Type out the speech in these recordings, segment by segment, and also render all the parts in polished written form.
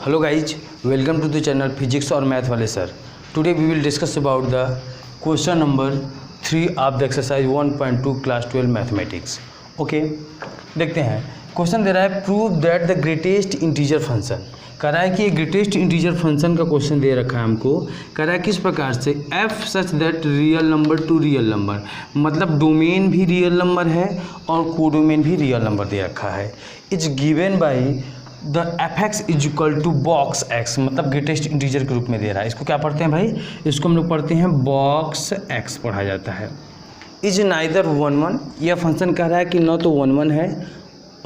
Hello guys, welcome to the channel Physics और math वाले sir. Today we will discuss about the question number 3 of the exercise 1.2 class 12 mathematics। Okay, देखते हैं। Question दे रहा है prove that the greatest integer function. कह रहा है कि ग्रेटेस्ट इंटीजर फंक्शन का क्वेश्चन दे रखा है हमको। कह रहा है किस प्रकार से F such that real number to real number, मतलब डोमेन भी रियल नंबर है और कोडोमेन भी रियल नंबर दे रखा है। Is given by the F X is equal to box X, मतलब ग्रेटेस्ट इंटीजर के रूप में दे रहा है। इसको क्या पढ़ते हैं भाई? इसको हम लोग पढ़ते हैं बॉक्स एक्स पढ़ा जाता है। इज नाइदर 1 1, यह फंक्शन कह रहा है कि न तो 1 1 है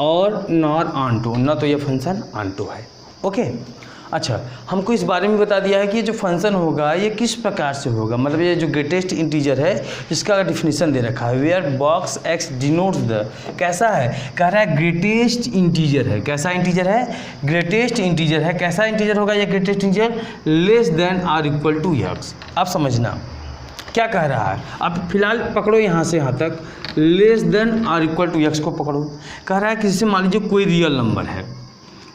और नॉर ऑन टू, न तो यह फंक्शन ऑन टू है। ओके, अच्छा, हमको इस बारे में बता दिया है कि ये जो फंक्शन होगा ये किस प्रकार से होगा, मतलब ये जो ग्रेटेस्ट इंटीजर है इसका डिफिनीशन दे रखा है। Where box X denotes the, कैसा है? कह रहा है ग्रेटेस्ट इंटीजर है। कैसा इंटीजर है? ग्रेटेस्ट इंटीजर है। कैसा इंटीजर होगा ये greatest integer? Less than or equal to X. आप समझना क्या कह रहा है। अब फिलहाल पकड़ो यहाँ से यहाँ तक, less than or equal to X को पकड़ो। कह रहा है कि जैसे मान लीजिए कोई रियल नंबर है,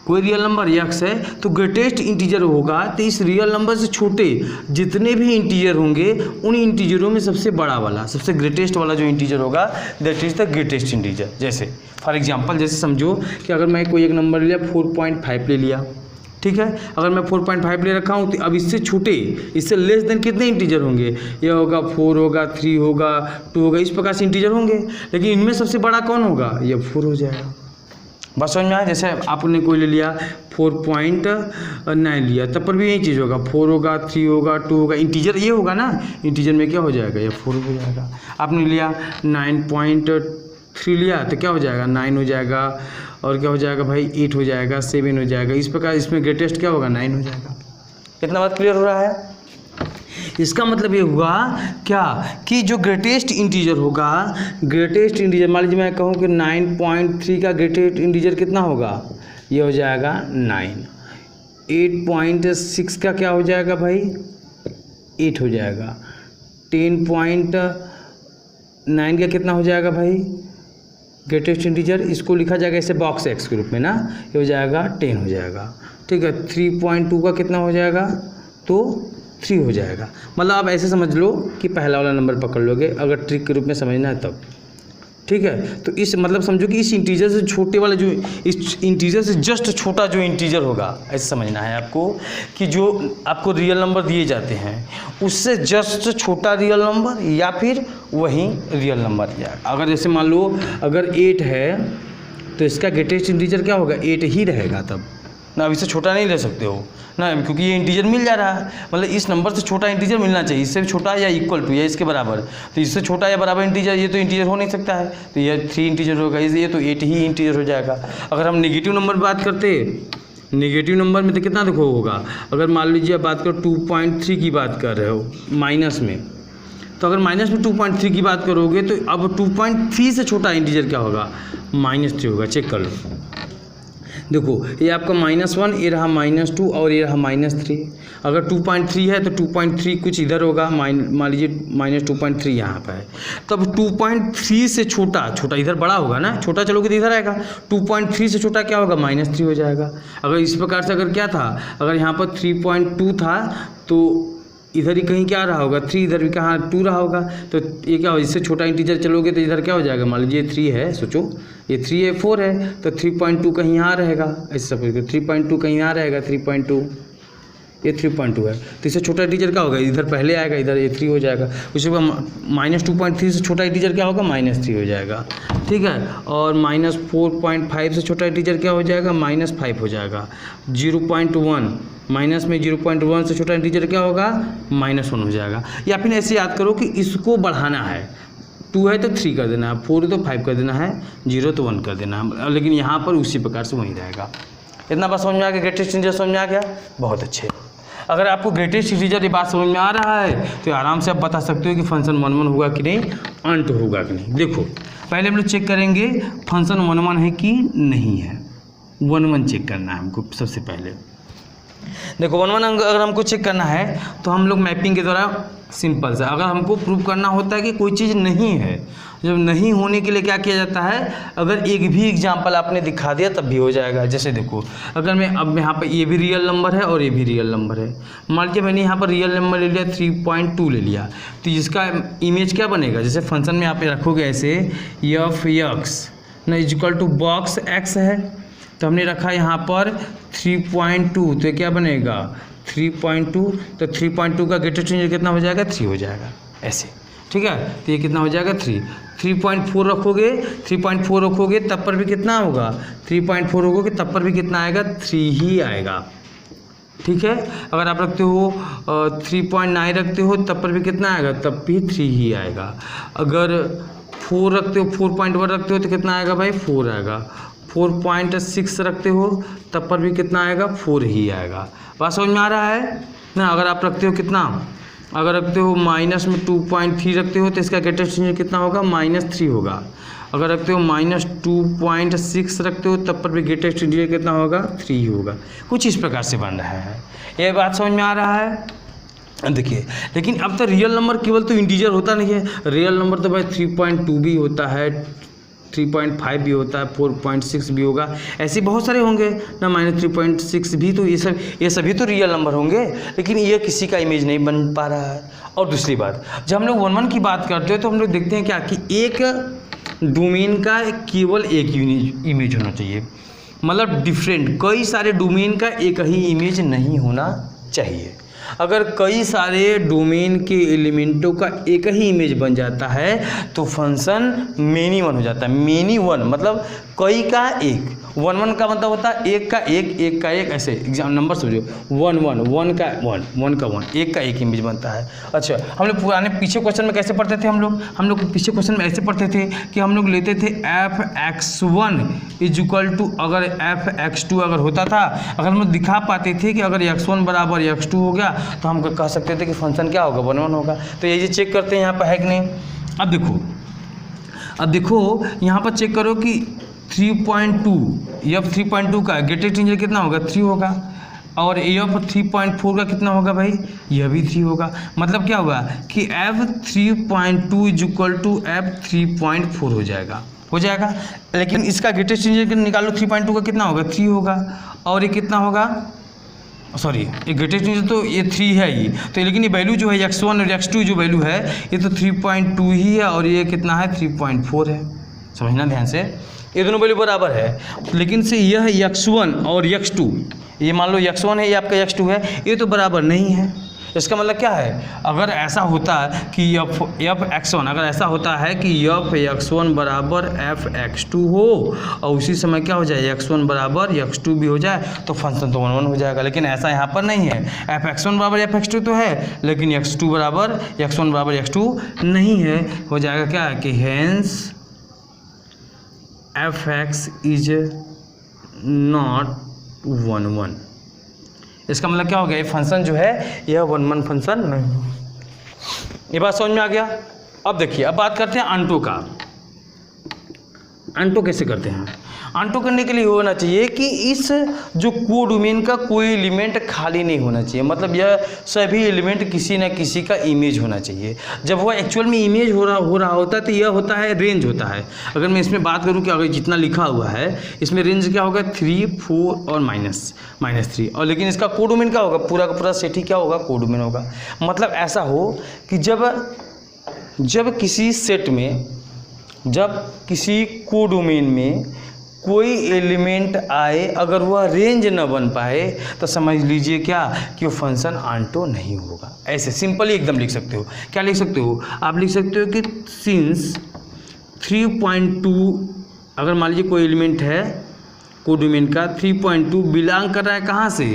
कोई रियल नंबर एक्स है, तो ग्रेटेस्ट इंटीजर होगा तो इस रियल नंबर से छोटे जितने भी इंटीजर होंगे उन इंटीजरों में सबसे बड़ा वाला, सबसे ग्रेटेस्ट वाला जो इंटीजर होगा that is the greatest integer. जैसे फॉर एग्जांपल, जैसे समझो कि अगर मैं कोई एक नंबर लिया 4.5 ले लिया, ठीक है। अगर मैं 4.5 ले रखा हूँ तो अब इससे छोटे, इससे लेस देन कितने इंटीजर होंगे? ये होगा 4 होगा, 3 होगा, 2 होगा, इस प्रकार से इंटीजर होंगे। लेकिन इनमें सबसे बड़ा कौन होगा? ये 4 हो जाएगा। बस समझ में आया? जैसे आपने कोई ले लिया 4.9 लिया, तब पर भी यही चीज़ होगा, 4 होगा, 3 होगा, 2 होगा, इंटीजर ये होगा ना, इंटीजर में क्या हो जाएगा? ये 4 हो जाएगा। आपने लिया 9.3 लिया तो क्या हो जाएगा? 9 हो जाएगा। और क्या हो जाएगा भाई? 8 हो जाएगा, 7 हो जाएगा। इस प्रकार इसमें ग्रेटेस्ट क्या होगा? 9 हो जाएगा। कितना बात क्लियर हो रहा है? इसका मतलब ये हुआ क्या कि जो ग्रेटेस्ट इंटीजर होगा, ग्रेटेस्ट इंटीजर मान लीजिए मैं कहूँ कि 9.3 का ग्रेटेस्ट इंटीजर कितना होगा? ये हो जाएगा 9। 8.6 का क्या हो जाएगा भाई? 8 हो जाएगा। 10.9 का कितना हो जाएगा भाई? ग्रेटेस्ट इंटीजर, इसको लिखा जाएगा ऐसे बॉक्स एक्स के रूप में ना, ये हो जाएगा 10 हो जाएगा। ठीक है। 3.2 का कितना हो जाएगा? तो 3 हो जाएगा। मतलब आप ऐसे समझ लो कि पहला वाला नंबर पकड़ लोगे, अगर ट्रिक के रूप में समझना है तब, ठीक है। तो इस मतलब समझो कि इस इंटीजर से छोटे वाला जो, इस इंटीजर से जस्ट छोटा जो इंटीजर होगा, ऐसे समझना है आपको कि जो आपको रियल नंबर दिए जाते हैं उससे जस्ट छोटा रियल नंबर या फिर वही रियल नंबर। या अगर जैसे मान लो अगर 8 है तो इसका ग्रेटेस्ट इंटीजर क्या होगा? 8 ही रहेगा तब ना, अब इससे छोटा नहीं ले सकते हो ना, क्योंकि ये इंटीजर मिल जा रहा है। मतलब इस नंबर से छोटा इंटीजर मिलना चाहिए, इससे छोटा या इक्वल टू या इसके बराबर। तो इससे छोटा या बराबर इंटीजर ये तो इंटीजर हो नहीं सकता है, तो ये 3 इंटीजर होगा, ये तो 8 ही इंटीजर हो जाएगा। अगर हम नेगेटिव नंबर की बात करते, नेगेटिव नंबर में तो कितना देखो होगा? अगर मान लीजिए बात करो 2.3 की बात कर रहे हो माइनस में, तो अगर माइनस में 2.3 की बात करोगे तो अब 2.3 से छोटा इंटीजर क्या होगा? -3 होगा। चेक कर लो, देखो ये आपका -1, ये रहा -2 और ये रहा -3। अगर 2.3 है तो 2.3 कुछ इधर होगा, मान लीजिए -2.3 यहाँ पर है, तब 2.3 से छोटा, छोटा इधर बड़ा होगा ना, छोटा चलोगे तो इधर आएगा। 2.3 से छोटा क्या होगा? -3 हो जाएगा। अगर इस प्रकार से अगर क्या था, अगर यहाँ पर 3.2 था तो इधर ही कहीं क्या रहा होगा? 3, इधर भी कहाँ 2 रहा होगा। तो ये क्या हो, इससे छोटा इंटीजर चलोगे तो इधर क्या हो जाएगा? मान लीजिए 3 है, सोचो ये 3 है, 4 है, तो 3.2 कहीं यहाँ रहेगा। ऐसे सपोज करो 3.2 कहीं यहाँ रहेगा, 3.2, ये 3.2 है, तो इससे छोटा इंटीजर क्या होगा? इधर पहले आएगा, इधर ये 3 हो जाएगा। उसके बाद -2.3 से छोटा इंटीजर क्या होगा? -3 हो जाएगा, ठीक है। और -4.5 से छोटा इंटीजर क्या हो जाएगा? -5 हो जाएगा। 0.1 माइनस में 0.1 से छोटा इंटीजर क्या होगा? -1 हो जाएगा। या फिर ऐसे याद करो कि इसको बढ़ाना है, 2 है तो 3 कर देना है, 4 है तो 5 कर देना है, 0 तो 1 कर देना है, लेकिन यहाँ पर उसी प्रकार से वहीं रहेगा। इतना बात समझ में आ गया? ग्रेटेस्ट इंटीजर समझ में आ गया? बहुत अच्छे। अगर आपको ग्रेटेस्ट इंटीजर ये बात समझ में आ रहा है तो आराम से आप बता सकते हो कि फंक्शन 1 1 होगा कि नहीं, ऑन टू होगा कि नहीं। देखो पहले हम लोग चेक करेंगे फंक्शन 1 1 है कि नहीं है। 1 1 चेक करना है हमको सबसे पहले। देखो 1 1 अगर हमको चेक करना है तो हम लोग मैपिंग के द्वारा सिंपल सा, अगर हमको प्रूव करना होता है कि कोई चीज़ नहीं है, जब नहीं होने के लिए क्या किया जाता है, अगर एक भी एग्जाम्पल आपने दिखा दिया तब भी हो जाएगा। जैसे देखो अगर मैं अब यहाँ पर ये भी रियल नंबर है और ये भी रियल नंबर है, मान लीजिए मैंने यहाँ पर रियल नंबर ले लिया 3.2 ले लिया, तो इसका इमेज क्या बनेगा, जैसे फंक्शन में आप रखोगे ऐसे एफ एक्स ना is equal to box X है, तो हमने रखा यहाँ पर 3.2, तो क्या बनेगा 3.2, तो 3.2 का ग्रेटेस्ट इंटीजर कितना हो जाएगा 3 हो जाएगा ऐसे, ठीक है। तो ये कितना हो जाएगा 3.4 रखोगे, 3.4 रखोगे तब पर भी कितना होगा 3.4 रखोगे तब पर भी कितना आएगा 3 ही आएगा, ठीक है। अगर आप रखते हो 3.9 रखते हो तब पर भी कितना आएगा, तब भी 3 ही आएगा। अगर 4 रखते हो 4.1 रखते हो तो कितना आएगा भाई 4 आएगा। 4.6 रखते हो तब पर भी कितना आएगा 4 ही आएगा। बात समझ में आ रहा है ना। अगर आप रखते हो कितना, अगर रखते हो माइनस में 2.3 रखते हो तो इसका ग्रेटेस्ट इंटीजर कितना होगा -3 होगा। अगर रखते हो -2.6 रखते हो तब पर भी ग्रेटेस्ट इंटीजर कितना होगा 3 होगा। कुछ इस प्रकार से बन रहा है, ये बात समझ में आ रहा है। देखिए लेकिन अब तो रियल नंबर केवल तो इंटीजर होता नहीं है, रियल नंबर तो भाई 3.2 भी होता है, 3.5 भी होता है, 4.6 भी होगा, ऐसे बहुत सारे होंगे ना, -3.6 भी, तो ये सभी तो रियल नंबर होंगे, लेकिन ये किसी का इमेज नहीं बन पा रहा है। और दूसरी बात, जब हम लोग 1 1 की बात करते हैं तो हम लोग देखते हैं क्या कि एक डोमेन का केवल एक इमेज होना चाहिए, मतलब डिफरेंट कई सारे डोमेन का एक ही इमेज नहीं होना चाहिए। अगर कई सारे डोमेन के एलिमेंटों का एक ही इमेज बन जाता है तो फंक्शन मेनी वन हो जाता है। मेनी वन मतलब कई का एक, 1 1 का मतलब होता है एक का एक, ऐसे एग्जाम नंबर समझो 1 1 1 का 1 एक का एक इमेज बनता है। अच्छा हम लोग पुराने पीछे क्वेश्चन में कैसे पढ़ते थे, हम लोग पीछे क्वेश्चन में ऐसे पढ़ते थे कि हम लोग लेते थे f(x1) इज इक्वल टू, अगर f(x2) अगर होता था, अगर हम लोग दिखा पाते थे कि अगर x1 बराबर x2 हो गया तो हम कह सकते थे कि फंक्शन क्या होगा 1 1 होगा। तो ये चेक करते हैं यहाँ पर है कि नहीं। अब देखो यहाँ पर चेक करो कि 3.2 एफ 3.2 का ग्रेटेस्ट इंटीजर कितना होगा 3 होगा, और एफ 3.4 का कितना होगा भाई, यह भी 3 होगा। मतलब क्या होगा कि F 3.2 is equal to F 3.4 हो जाएगा। लेकिन इसका ग्रेटेस्ट इंटीजर निकालो 3.2 का कितना होगा 3 होगा, और ये कितना होगा, सॉरी ये ग्रेटेस्ट इंटीजर तो ये 3 है ही, तो लेकिन ये वैल्यू जो है x1 और x2 जो वैल्यू है ये तो 3.2 ही है, और ये कितना है 3.4 है। समझना ध्यान से, ये दोनों वैल्यू बराबर है, लेकिन से यह x1 और x2, ये मान लो x1 है ये आपका x2 है, ये तो बराबर नहीं है। इसका मतलब क्या है, अगर ऐसा होता है कि f(x1) अगर ऐसा होता है कि f(x1) बराबर f(x2) हो और उसी समय क्या हो जाए x1 बराबर x2 भी हो जाए तो फंक्शन तो 1 1 हो जाएगा। लेकिन ऐसा यहाँ पर नहीं है, f(x1) बराबर f(x2) तो है, लेकिन x1 बराबर x2 नहीं है। हो जाएगा क्या कि हेंस f(x) इज नॉट 1 1। इसका मतलब क्या हो गया, ये फंक्शन जो है यह 1 1 फंक्शन नहीं। ये बात समझ में आ गया। अब देखिए, अब बात करते हैं अंटो का। अंटो कैसे करते हैं, अंटो करने के लिए होना चाहिए कि इस जो कोडोमेन का कोई एलिमेंट खाली नहीं होना चाहिए, मतलब यह सभी एलिमेंट किसी न किसी का इमेज होना चाहिए। जब वह एक्चुअल में इमेज हो रहा होता है तो यह होता है रेंज होता है। अगर मैं इसमें बात करूं कि अगर जितना लिखा हुआ है इसमें रेंज क्या होगा 3 4 और -3, और लेकिन इसका कोडोमेन क्या होगा, पूरा का पूरा सेट ही क्या होगा कोडोमेन होगा। मतलब ऐसा हो कि जब किसी सेट में, जब किसी कोडोमेन में कोई एलिमेंट आए अगर वह रेंज न बन पाए तो समझ लीजिए क्या कि वो फंक्शन आंटो नहीं होगा। ऐसे सिंपली एकदम लिख सकते हो। क्या लिख सकते हो, आप लिख सकते हो कि सिंस 3.2 अगर मान लीजिए कोई एलिमेंट है कोडोमेन का 3.2 बिलोंग कर रहा है कहाँ से,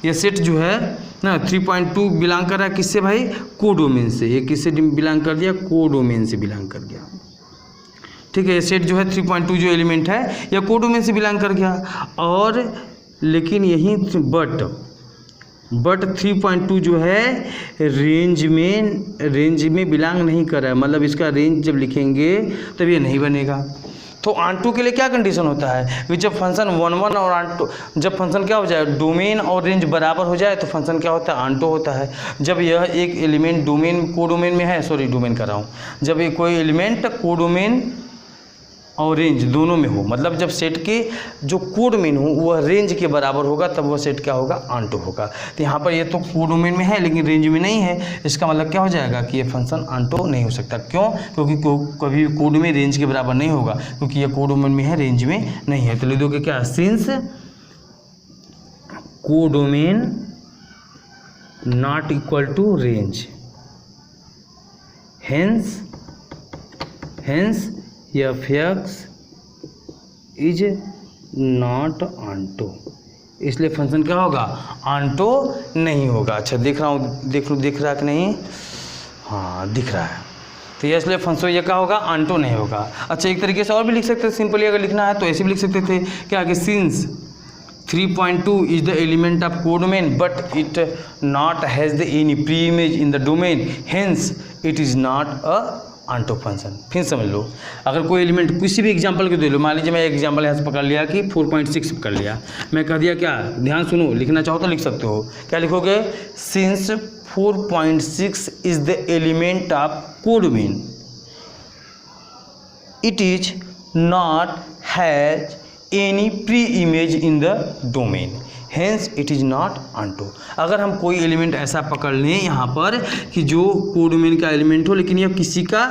ये सेट जो है ना 3.2 बिलोंग कर रहा है किससे भाई, कोडोमेन से। ये किससे बिलोंग कर दिया, कोडोमेन से बिलोंग कर गया। ठीक है, सेट जो है 3.2 जो एलिमेंट है या कोडोमेन से बिलोंग कर गया। और लेकिन यही बट 3.2 जो है रेंज में बिलोंग नहीं कर रहा है, मतलब इसका रेंज जब लिखेंगे तब ये नहीं बनेगा। तो ऑन2 के लिए क्या कंडीशन होता है कि जब फंक्शन 1 और ऑन2, जब फंक्शन क्या हो जाए डोमेन और रेंज बराबर हो जाए तो फंक्शन क्या होता है ऑन2 होता है। जब यह एक एलिमेंट डोमेन कोडोमेन में है, सॉरी डोमेन कर रहा हूँ, जब ये कोई एलिमेंट कोडोमेन और रेंज दोनों में हो, मतलब जब सेट के जो कोडोमेन हो वह रेंज के बराबर होगा तब वह सेट क्या होगा ऑन2 होगा। तो यहाँ पर ये तो कोडोमेन में है लेकिन रेंज में नहीं है, इसका मतलब क्या हो जाएगा कि ये फंक्शन ऑन2 नहीं हो सकता। क्यों? क्योंकि कभी कोडोमेन रेंज के बराबर नहीं होगा, क्योंकि ये कोडोमेन में है रेंज में नहीं है। तो लिख दोगे क्या, since codomain not equal to range, hence f(x) is not onto, इसलिए फंक्शन क्या होगा ऑन2 नहीं होगा। अच्छा देख रहा हूँ, दिख रहा है कि नहीं? हाँ दिख रहा है। तो ये इसलिए फंक्शन ये क्या होगा ऑन2 नहीं होगा। अच्छा एक तरीके से और भी लिख सकते थे, सिंपली अगर लिखना है तो ऐसे भी लिख सकते थे क्या कि since 3.2 is the element of codomain but it not has the any pre-image in the domain, hence it is not a onto function. फिर समझ लो, अगर कोई एलिमेंट किसी भी एग्जांपल के दे लो, मान लीजिए मैं एक एग्जांपल यहाँ से पकड़ लिया कि 4.6 पकड़ लिया, मैं कह दिया क्या, ध्यान सुनो, लिखना चाहो तो लिख सकते हो, क्या लिखोगे, since 4.6 is the element of codomain it is not has any pre image in the domain, hence it is not onto. अगर हम कोई एलिमेंट ऐसा पकड़ लें यहाँ पर कि जो कोडोमेन का एलिमेंट हो लेकिन यह किसी का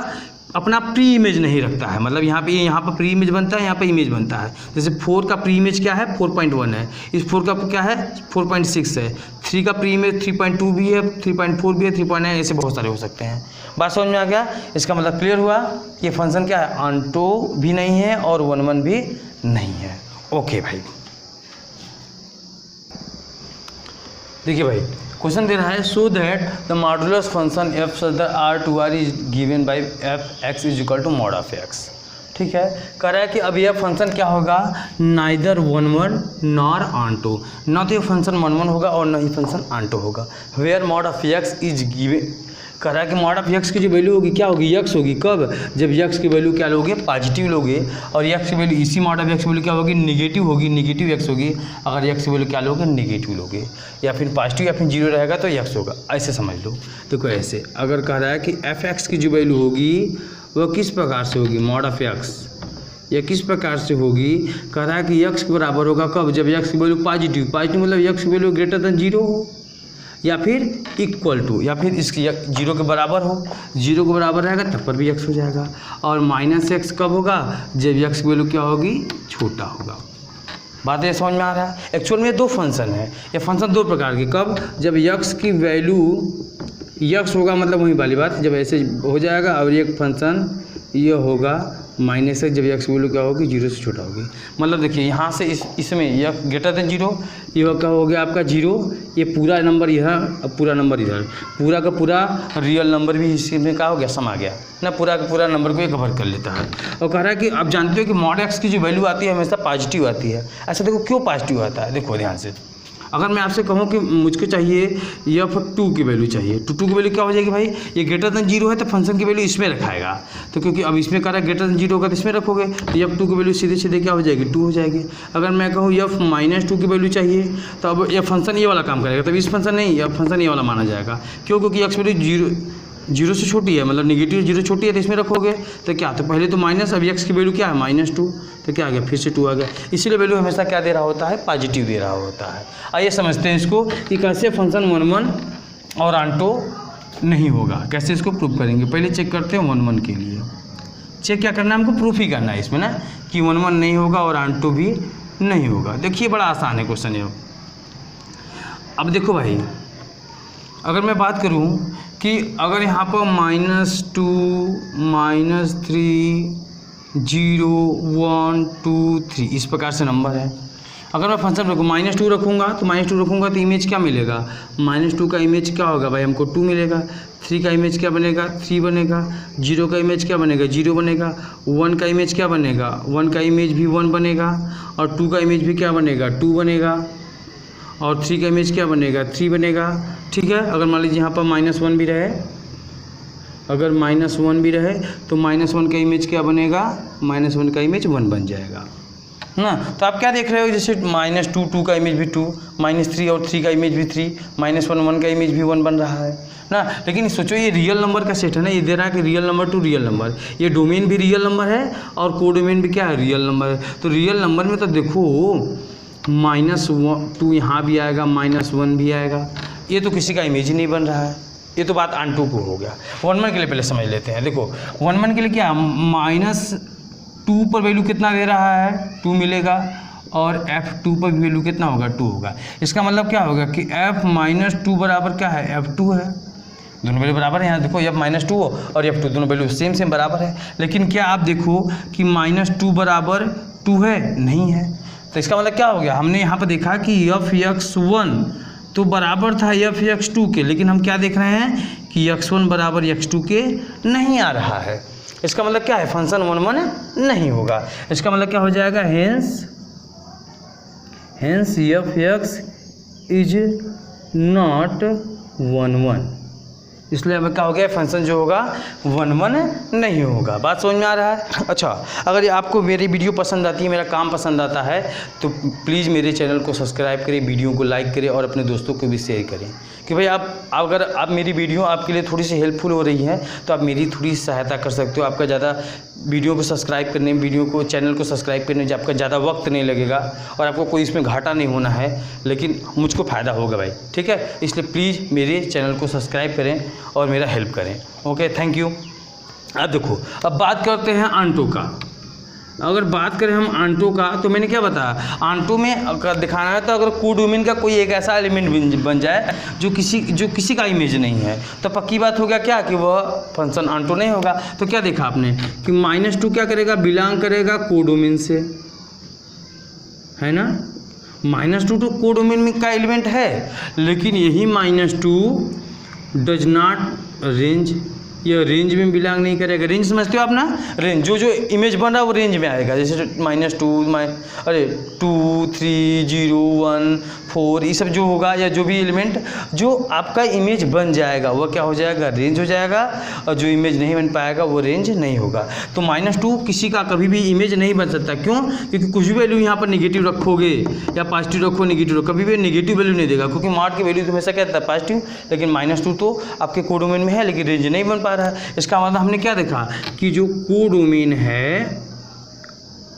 अपना प्री इमेज नहीं रखता है, मतलब यहाँ पर प्री इमेज बनता है, यहाँ पर इमेज बनता है। जैसे 4 का प्री इमेज क्या है 4.1 है, इस 4 का क्या है 4.6 है, 3 का प्री इमेज 3.2 भी है, 3.4 भी है, 3.9, ऐसे बहुत सारे हो सकते हैं। बात समझ में आ गया? इसका मतलब क्लियर हुआ कि फंक्शन क्या है ऑन2 भी नहीं है और 1 भी नहीं है। ओके भाई, देखिए भाई क्वेश्चन दे रहा है, so that the modulus function F such that R2R is given by f(x) is equal to mod of x। ठीक है, कह रहा है कि अब यह फंक्शन क्या होगा, नाइदर 1 नॉर ऑन2, ना तो ये फंक्शन 1 होगा और ना ही फंक्शन ऑन2 होगा। Where mod of x is given, कह रहा है कि mod ऑफ x की जो वैल्यू होगी क्या होगी, x होगी। कब? जब x की वैल्यू क्या लोगे, पॉजिटिव लोगे, और x की वैल्यू, इसी mod ऑफ x की वैल्यू क्या होगी, निगेटिव होगी, निगेटिव x होगी। अगर x की वैल्यू क्या लोगे, निगेटिव लोगे, या फिर पॉजिटिव या फिर 0 रहेगा तो x होगा, ऐसे समझ लो। देखो ऐसे अगर कह रहा है कि f(x) की जो वैल्यू होगी वह किस प्रकार से होगी, mod ऑफ x, यह किस प्रकार से होगी, कह रहा है कि x के बराबर होगा कब, जब x की वैल्यू पॉजिटिव मतलब x की वैल्यू ग्रेटर देन 0 हो, या फिर इक्वल टू, या फिर इसकी 0 के बराबर हो, 0 के बराबर रहेगा तब पर भी x हो जाएगा। और -x कब होगा, जब x की वैल्यू क्या होगी, छोटा होगा। बात ये समझ में आ रहा है? एक्चुअल में 2 फंक्शन है, ये फंक्शन 2 प्रकार के, कब, जब x की वैल्यू x होगा, मतलब वही वाली बात, जब ऐसे हो जाएगा, और एक फंक्शन ये होगा -x, जब x की वैल्यू क्या होगी, 0 से छोटा होगी। मतलब देखिए यहाँ से इसमें यह ग्रेटर देन 0, ये क्या हो गया आपका 0, ये पूरा नंबर इधर, अब पूरा नंबर इधर, पूरा का पूरा रियल नंबर भी इसी में क्या हो गया, समा गया ना, पूरा का पूरा नंबर को ये कवर कर लेता है। और कह रहा है कि आप जानते हो कि mod x की जो वैल्यू आती है हमेशा पॉजिटिव आती है। अच्छा देखो क्यों पॉजिटिव आता है, देखो ध्यान से, अगर मैं आपसे कहूँ कि मुझको चाहिए f2 की वैल्यू चाहिए, तो 2 की वैल्यू क्या हो जाएगी भाई, ये ग्रेटर देन 0 है तो फंक्शन की वैल्यू इसमें रखाएगा, तो क्योंकि अब इसमें कह रहा है ग्रेटर देन 0 होगा तो इसमें रखोगे, तो f2 की वैल्यू सीधे सीधे क्या हो जाएगी, 2 हो जाएगी। अगर मैं कहूँ f-2 की वैल्यू चाहिए तो अब यह फंक्शन ये वाला काम करेगा, तब इस फंक्शन नहीं, यह फंक्शन ये वाला माना जाएगा। क्यों? क्योंकि x वैल्यू 0 से छोटी है, मतलब निगेटिव 0 छोटी है तो इसमें रखोगे तो क्या, तो पहले तो माइनस, अब x की वैल्यू क्या है -2, तो क्या आ गया, फिर से 2 आ गया। इसीलिए वैल्यू हमेशा क्या दे रहा होता है, पॉजिटिव दे रहा होता है। आइए समझते हैं इसको कि कैसे फंक्शन 1 और ऑन2 नहीं होगा, कैसे इसको प्रूफ करेंगे। पहले चेक करते हैं 1 के लिए, चेक क्या करना है हमको, प्रूफ ही करना है इसमें ना, कि 1 नहीं होगा और ऑन2 भी नहीं होगा। देखिए बड़ा आसान है क्वेश्चन ये। अब देखो भाई, अगर मैं बात करूँ कि अगर यहाँ पर -2 -3 0 1 2 3 इस प्रकार से नंबर है, अगर मैं फंक्शन रखूँ -2 रखूँगा तो इमेज क्या मिलेगा, -2 का इमेज क्या होगा भाई, हमको 2 मिलेगा। 3 का इमेज क्या बनेगा, 3 बनेगा। 0 का इमेज क्या बनेगा, 0 बनेगा। 1 का इमेज क्या बनेगा, 1 का इमेज भी 1 बनेगा। और 2 का इमेज भी क्या बनेगा, 2 बनेगा। और 3 का इमेज क्या बनेगा, 3 बनेगा। ठीक है, अगर मान लीजिए यहाँ पर -1 भी रहे अगर -1 भी रहे तो -1 का इमेज क्या बनेगा, -1 का इमेज 1 बन जाएगा ना। तो आप क्या देख रहे हो, जैसे -2 2 का इमेज भी 2, -3 और 3 का इमेज भी 3, -1 1 का इमेज भी 1 बन रहा है ना। लेकिन सोचो ये रियल नंबर का सेट है ना, ये दे रहा है कि real number to real number, ये डोमेन भी रियल नंबर है और कोडोमेन भी क्या है, रियल नंबर है। तो रियल नंबर में तो देखो -2 यहाँ भी आएगा, -1 भी आएगा, ये तो किसी का इमेज ही नहीं बन रहा है। ये तो बात ऑन टू को हो गया। 1 1 के लिए पहले समझ लेते हैं। देखो 1 1 के लिए क्या, -2 पर वैल्यू कितना दे रहा है, 2 मिलेगा, और F2 पर भी वैल्यू कितना होगा, 2 होगा। इसका मतलब क्या होगा कि F-2 बराबर क्या है, F2 है। दोनों वैल्यू बराबर है। यहाँ देखो F-2 और F2 दोनों वैल्यू सेम बराबर है। लेकिन क्या आप देखो कि -2 बराबर 2 है, नहीं है। तो इसका मतलब क्या हो गया, हमने यहाँ पर देखा कि F(x1) तो बराबर था F(x2) के, लेकिन हम क्या देख रहे हैं कि x1 बराबर x2 के नहीं आ रहा है। इसका मतलब क्या है, फंक्शन 1 1 नहीं होगा। इसका मतलब क्या हो जाएगा, हेंस f(x) इज नॉट 1 1। इसलिए हमें क्या हो गया, फंक्शन जो होगा 1 1 नहीं होगा। बात समझ में आ रहा है। अच्छा, अगर ये आपको मेरी वीडियो पसंद आती है, मेरा काम पसंद आता है, तो प्लीज़ मेरे चैनल को सब्सक्राइब करें, वीडियो को लाइक करें और अपने दोस्तों को भी शेयर करें कि भाई अगर आप मेरी वीडियो आपके लिए थोड़ी सी हेल्पफुल हो रही है तो आप मेरी थोड़ी सहायता कर सकते हो। आपका ज़्यादा वीडियो को सब्सक्राइब करने, चैनल को सब्सक्राइब करने में आपका ज़्यादा वक्त नहीं लगेगा और आपको कोई इसमें घाटा नहीं होना है, लेकिन मुझको फ़ायदा होगा भाई, ठीक है। इसलिए प्लीज़ मेरे चैनल को सब्सक्राइब करें और मेरा हेल्प करें। Okay, thank you. अब देखो, अब बात करते हैं आंटो का। अगर बात करें हम आंटो का, तो मैंने क्या बताया, आंटो में अगर दिखाना है तो अगर कोडोमेन का कोई एक ऐसा एलिमेंट बन जाए जो किसी का इमेज नहीं है, तो पक्की बात हो गया क्या कि वह फंक्शन आंटो नहीं होगा। तो क्या देखा आपने कि -2 क्या करेगा, बिलोंग करेगा कोडोमेन से, है ना। -2 तो कोडोमेन में का एलिमेंट है, लेकिन यही -2 डज नॉट रेंज, यह रेंज में बिलोंग नहीं करेगा। रेंज समझते हो आप ना, रेंज जो इमेज बन रहा है वो रेंज में आएगा। जैसे -2 3 0 1 4 ये सब जो होगा, या जो भी एलिमेंट जो आपका इमेज बन जाएगा वह क्या हो जाएगा, रेंज हो जाएगा, और जो इमेज नहीं बन पाएगा वो रेंज नहीं होगा। तो -2 किसी का कभी भी इमेज नहीं बन सकता। क्यों? क्योंकि कुछ भी वैल्यू यहाँ पर नेगेटिव रखोगे या पॉजिटिव रखो, नेगेटिव रखो, कभी भी नेगेटिव वैल्यू नहीं देगा, क्योंकि मॉड की वैल्यू तो हमेशा क्या रहता है, पॉजिटिव। लेकिन -2 तो आपके कोडोमेन में है लेकिन रेंज नहीं बन पा रहा है। इसका मतलब हमने क्या देखा कि जो कोडोमेन है,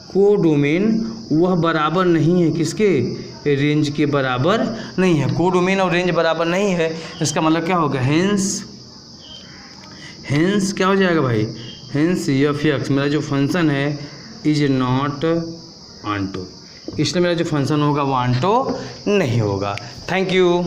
कोडोमेन वह बराबर नहीं है किसके, रेंज के बराबर नहीं है। कोडोमेन और रेंज बराबर नहीं है। इसका मतलब क्या होगा, हेंस क्या हो जाएगा भाई, हेंस f(x) मेरा जो फंक्शन है इज नॉट आंटो, इसलिए मेरा जो फंक्शन होगा वो आंटो नहीं होगा। Thank you.